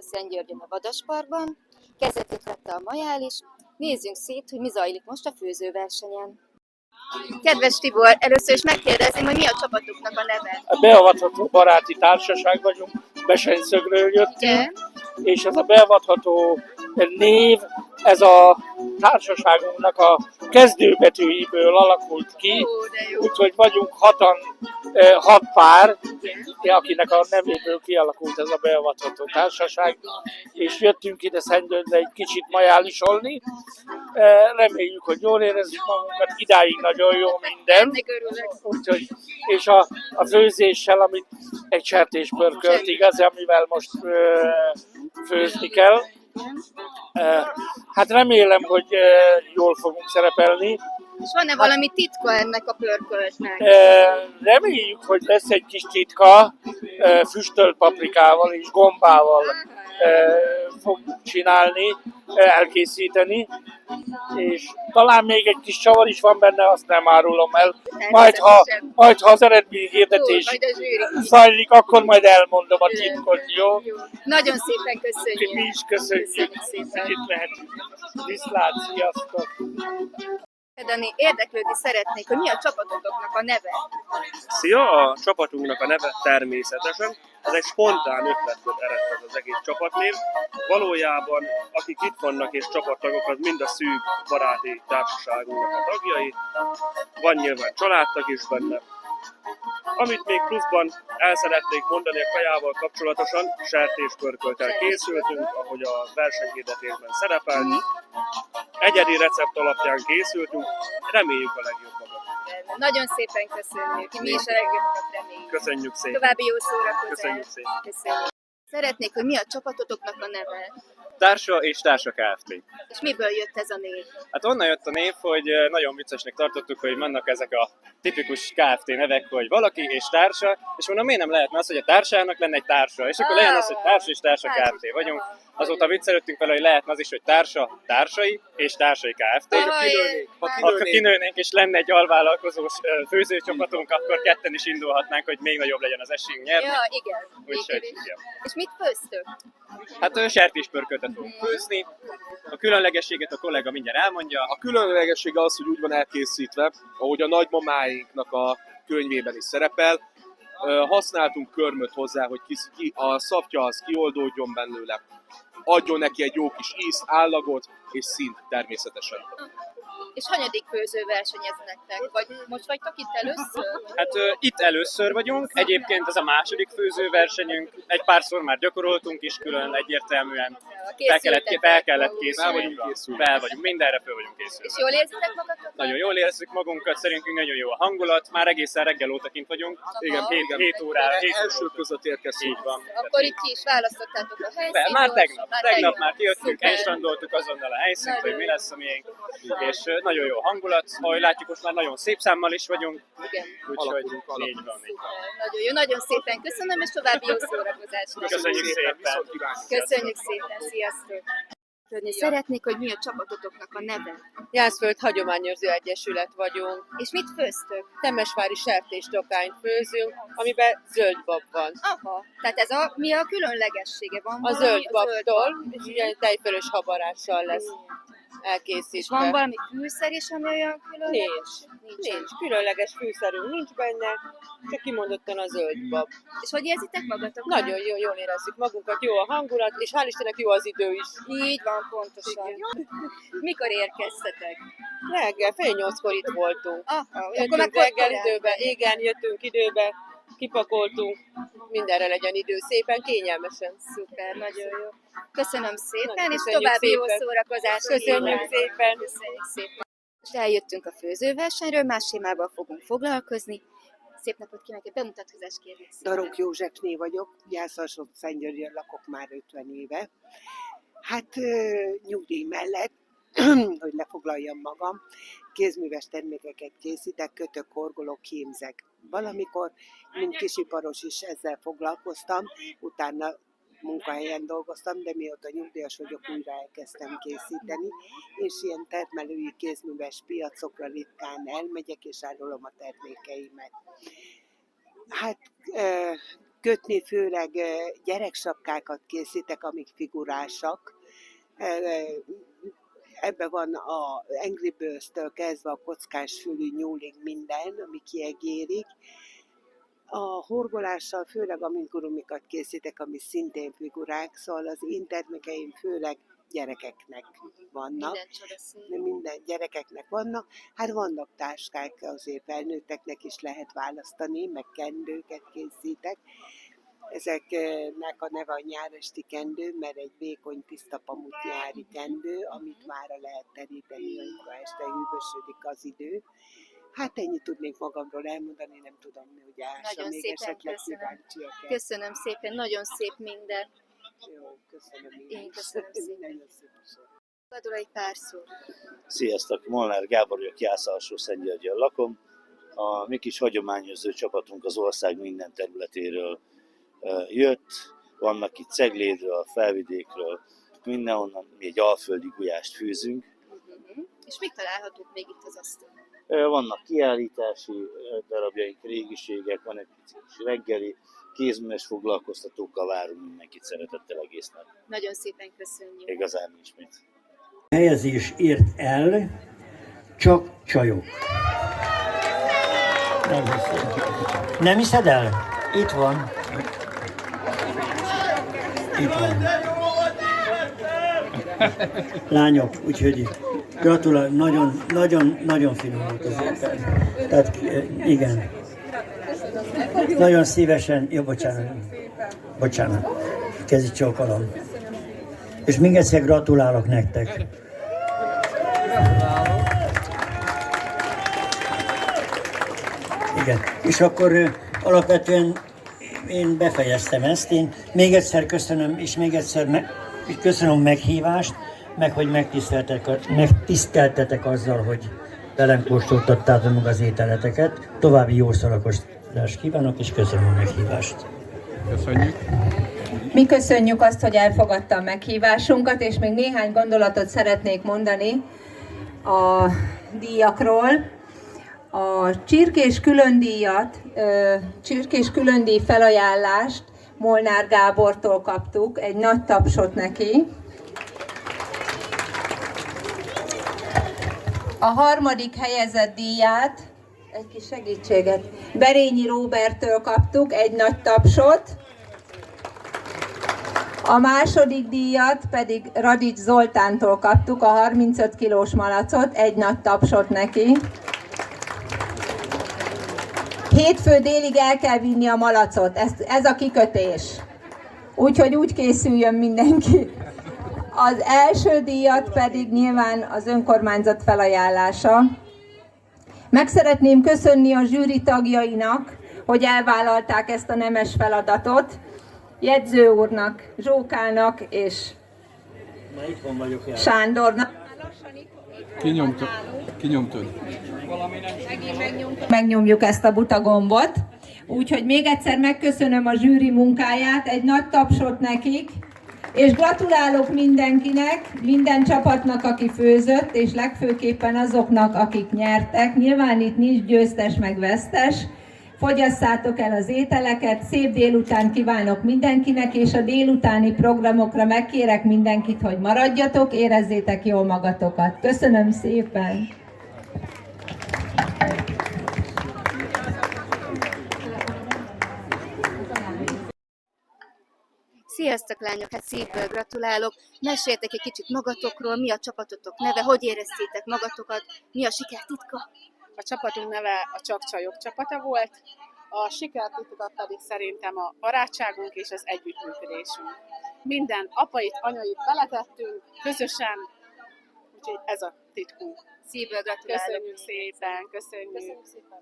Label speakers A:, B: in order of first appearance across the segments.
A: Szentgyörgyön a Vadasparkban, kezdetét vette a majális. Nézzünk szét, hogy mi zajlik most a főzőversenyen. Kedves Tibor, először is megkérdezném, hogy mi a csapatuknak a neve?
B: A beavatható baráti társaság vagyunk, Besenyszögről jöttünk,
A: Igen.
B: és ez a beavatható név, ez a társaságunknak a kezdőbetűiből alakult ki, úgyhogy vagyunk hat pár, akinek a nevéből kialakult ez a beavatható társaság, és jöttünk ide Szentgyörgyre egy kicsit majálisolni. Reméljük, hogy jól érezzük magunkat, idáig nagyon jó minden. Úgyhogy, és a főzéssel, amit egy sertéspörkölt igaz, amivel most főzni kell. Hát remélem, hogy jól fogunk szerepelni.
A: És van-e valami titka ennek a pörköltnek?
B: Reméljük, hogy lesz egy kis titka, füstölt paprikával és gombával fogjuk csinálni, elkészíteni, és talán még egy kis csavar is van benne, azt nem árulom el. Majd ha az eredményhirdetés zajlik, akkor majd elmondom a titkot, jó?
A: Nagyon szépen köszönjük.
B: Mi is köszönjük, hogy itt lehetünk. Viszlát, sziasztok!
A: Dani, érdeklődni szeretnék, hogy mi a csapatotoknak a neve?
C: Szia! A csapatunknak a neve természetesen. Ez egy spontán ötletből eredt az egész csapatnév. Valójában, akik itt vannak és csapattagok, az mind a szűk baráti társaságunknak a tagjai. Van nyilván családtag is benne. Amit még pluszban el szeretnék mondani a kajával kapcsolatosan, sertéspörkölttel készültünk, ahogy a versenyhirdetésben szerepel. Egyedi recept alapján készültünk, reméljük a legjobbakat.
A: Nagyon szépen köszönjük, mi is a legjobbakat reméljük.
C: Köszönjük szépen.
A: További jó szórakozást.
C: Köszönjük szépen.
A: Köszönjük. Szeretnék, hogy mi a csapatotoknak a neve?
D: Társa és Társa Kft.
A: És miből jött ez a név?
D: Hát onnan jött a név, hogy nagyon viccesnek tartottuk, hogy vannak ezek a tipikus Kft. Nevek, hogy valaki és társa, és mondom, miért nem lehetne az, hogy a társának lenne egy társa, és akkor legyen az, hogy Társa és Társa Kft. Vagyunk. Azóta viccelődtünk vele, hogy lehetne az is, hogy társa, társai és társai Kft. Ha kinőnénk és lenne egy alvállalkozós főzőcsapatunk, akkor ketten is indulhatnánk, hogy még nagyobb legyen az esélyünk nyerni.
A: Ja, igen.
D: Úgyhogy, igen.
A: És mit főztök?
D: Hát sertéspörköltet fogunk főzni. A különlegességet a kollega mindjárt elmondja.
E: A különlegessége az, hogy úgy van elkészítve, ahogy a nagymamáinknak a könyvében is szerepel. Használtunk körmöt hozzá, hogy a szapja az kioldódjon belőle. Adjon neki egy jó kis ízt, állagot és színt természetesen.
A: És hanyadik főzőverseny ez nektek? Vagy most vagytok itt először?
D: Hát itt először vagyunk, egyébként ez a második főzőversenyünk, egy párszor már gyakoroltunk is, külön egyértelműen fel kellett készülni. Fel vagyunk, mindenre föl vagyunk készülve.
A: És jól érzitek magatokat?
D: Nagyon jól érezzük magunkat, szerintünk nagyon jó a hangulat, már egészen reggel óta kint vagyunk.
E: Igen,
D: 7 órára.
E: Első között érkeztünk.
D: Így van.
A: Akkor itt ki is választottátok a helyszínt?
D: Már tegnap már kijöttünk, elstrandoltuk azonnal a helyszínt, hogy mi lesz a miénk, és nagyon jó hangulat, ahogy látjuk, most már nagyon szép számmal is vagyunk, úgyhogy így van.
A: Nagyon jó, nagyon szépen köszönöm, és további jó szórakozást.
D: Köszönjük szépen!
A: Köszönjük szépen, sziasztok! Szeretnék, hogy mi a csapatotoknak a neve?
F: Jászföld Hagyományőrző Egyesület vagyunk.
A: És mit főztök?
F: Temesvári sertésdokányt főzünk, amiben zöldbab van.
A: Aha, tehát mi a különlegessége van?
F: A zöldbabtól, és ugye tejfölös habarással lesz elkészítve.
A: És van valami fűszer is, ami olyan különleges?
F: Nincs. Különleges fűszerünk nincs benne, csak kimondottan a zöldbab.
A: És hogy érzitek magatok?
F: Nagyon jó, jól érezzük magunkat, jó a hangulat, és hál' Istennek jó az idő is.
A: Így van, pontosan. Mikor érkeztetek?
F: Reggel, fél 8-kor itt voltunk.
A: Aha,
F: jöttünk reggel időben, igen, jöttünk időben, kipakoltunk, mindenre legyen idő, szépen, kényelmesen.
A: Szuper, nagyon jó. Köszönöm szépen, és
F: köszönjük
A: további jó
F: szépen.
A: szórakozást.
F: Köszönjük szépen.
A: Köszönjük szépen. Most eljöttünk a főzőversenyről, más témával fogunk foglalkozni. Szép napot kívánok, bemutatkozást kérlek szépen.
G: Darok Józsefné vagyok, Jászalson-Szentgyörgyön lakok már 50 éve. Hát nyugdíj mellett, hogy lefoglaljam magam, kézműves termékeket készítek, kötök, horgolok, hímzek. Valamikor, mint kisiparos is ezzel foglalkoztam, utána munkahelyen dolgoztam, de mióta nyugdíjas vagyok, újra elkezdtem készíteni, és ilyen termelői kézműves piacokra ritkán elmegyek, és árulom a termékeimet. Hát kötni főleg gyereksapkákat készítek, amik figurásak. Ebben van a Angry Birds-től kezdve a kockás fülű nyúlig minden, ami kiegérik. A horgolással főleg amigurumikat készítek, ami szintén figurák, szóval az én termékeim főleg gyerekeknek vannak.
A: Minden csodaszép.
G: Minden gyerekeknek vannak. Hát vannak táskák, azért felnőtteknek is lehet választani, meg kendőket készítek. Ezeknek a neve a nyáresti kendő, mert egy vékony, tiszta pamut nyári kendő, amit mára lehet teríteni, amikor este hűvösödik az idő. Hát ennyit tudnék magamról elmondani, nem tudom, hogy Ása
A: Nagyon
G: még
A: szépen
G: esetleg
A: köszönöm.
G: kíváncsiak-e.
A: Köszönöm szépen, nagyon szép minden.
G: Jó, köszönöm
A: Én köszönöm szépen.
G: Nagyon szép a sor.
A: Gadul egy pár szót.
H: Sziasztok! Molnár Gábor vagyok, Jász-Alsó-Szentgyörgyön lakom. A mi kis hagyományozó csapatunk az ország minden területéről jött. Vannak itt Ceglédről, Felvidékről, mindenhonnan. Mi egy alföldi gulyást főzünk.
A: És mik találhatók még itt az asztalon?
H: Vannak kiállítási darabjaink, régiségek, van egy kis reggeli, kézműves foglalkoztatókkal várunk mindenkit szeretettel egész nap.
A: Nagyon szépen köszönjük.
H: Igazán nincs mit.
I: Helyezés ért el, csak csajok. Nem hiszed el? Itt van. Itt van. Lányok, úgyhogy gratulál, nagyon finom volt az étel. Tehát igen. Nagyon szívesen, jó, bocsánat, kezi csókolom. És még egyszer gratulálok nektek. Igen, és akkor alapvetően én befejeztem ezt. Én még egyszer köszönöm, és még egyszer köszönöm a meghívást, meg hogy megtiszteltetek azzal, hogy velem kóstoltattátok meg az ételeteket. További jó szórakozást kívánok, és köszönöm a meghívást.
J: Köszönjük.
K: Mi köszönjük azt, hogy elfogadta a meghívásunkat, és még néhány gondolatot szeretnék mondani a díjakról. A csirkés különdíj felajánlást Molnár Gábortól kaptuk, egy nagy tapsot neki. A harmadik helyezett díját, egy kis segítséget, Berényi Róberttől kaptuk, egy nagy tapsot. A második díjat pedig Radics Zoltántól kaptuk, a 35 kilós malacot, egy nagy tapsot neki. Hétfő délig el kell vinni a malacot, ez a kikötés. Úgyhogy úgy készüljön mindenki. Az első díjat pedig nyilván az önkormányzat felajánlása. Meg szeretném köszönni a zsűri tagjainak, hogy elvállalták ezt a nemes feladatot. Jegyző úrnak, Zsókának és Sándornak.
J: Kinyomtad.
K: Megnyomjuk ezt a buta gombot. Úgyhogy még egyszer megköszönöm a zsűri munkáját, egy nagy tapsot nekik, és gratulálok mindenkinek, minden csapatnak, aki főzött, és legfőképpen azoknak, akik nyertek. Nyilván itt nincs győztes meg vesztes. Fogyaszátok el az ételeket, szép délután kívánok mindenkinek, és a délutáni programokra megkérek mindenkit, hogy maradjatok, érezzétek jól magatokat. Köszönöm szépen!
A: Sziasztok lányok, hát szívből gratulálok. Meséltek egy kicsit magatokról, mi a csapatotok neve, hogy éreztétek magatokat, mi a siker titka?
F: A csapatunk neve a Csak Csajok csapata volt, a sikertitka pedig szerintem a barátságunk és az együttműködésünk. Minden apait, anyait beletettünk, közösen, úgyhogy ez a titkunk.
A: Szívből gratulálok.
F: Köszönjük szépen, köszönjük.
A: Köszönjük szépen.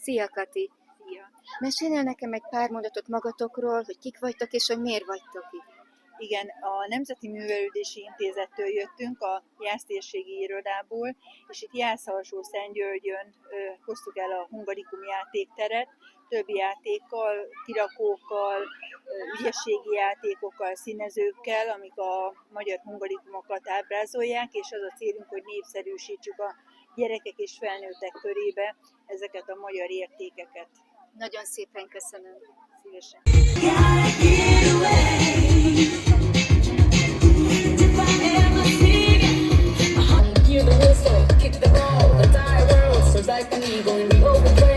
A: Szia, Kati!
J: Szia!
A: Mesélnél nekem egy pár mondatot magatokról, hogy kik vagytok és hogy miért vagytok itt?
J: Igen, a Nemzeti Művelődési Intézettől jöttünk, a Jász térségi irodából, és itt Jász-Alsó-Szentgyörgyön hoztuk el a Hungarikum játékteret, több játékkal, kirakókkal, ügyességi játékokkal, színezőkkel, amik a magyar hungarikumokat ábrázolják, és az a célunk, hogy népszerűsítsük a gyerekek és felnőttek körébe ezeket a magyar értékeket.
A: Nagyon szépen köszönöm.
J: Szívesen.
L: Hear the whistle, kick the ball, the die rolls, survive the eagle, and we overplay.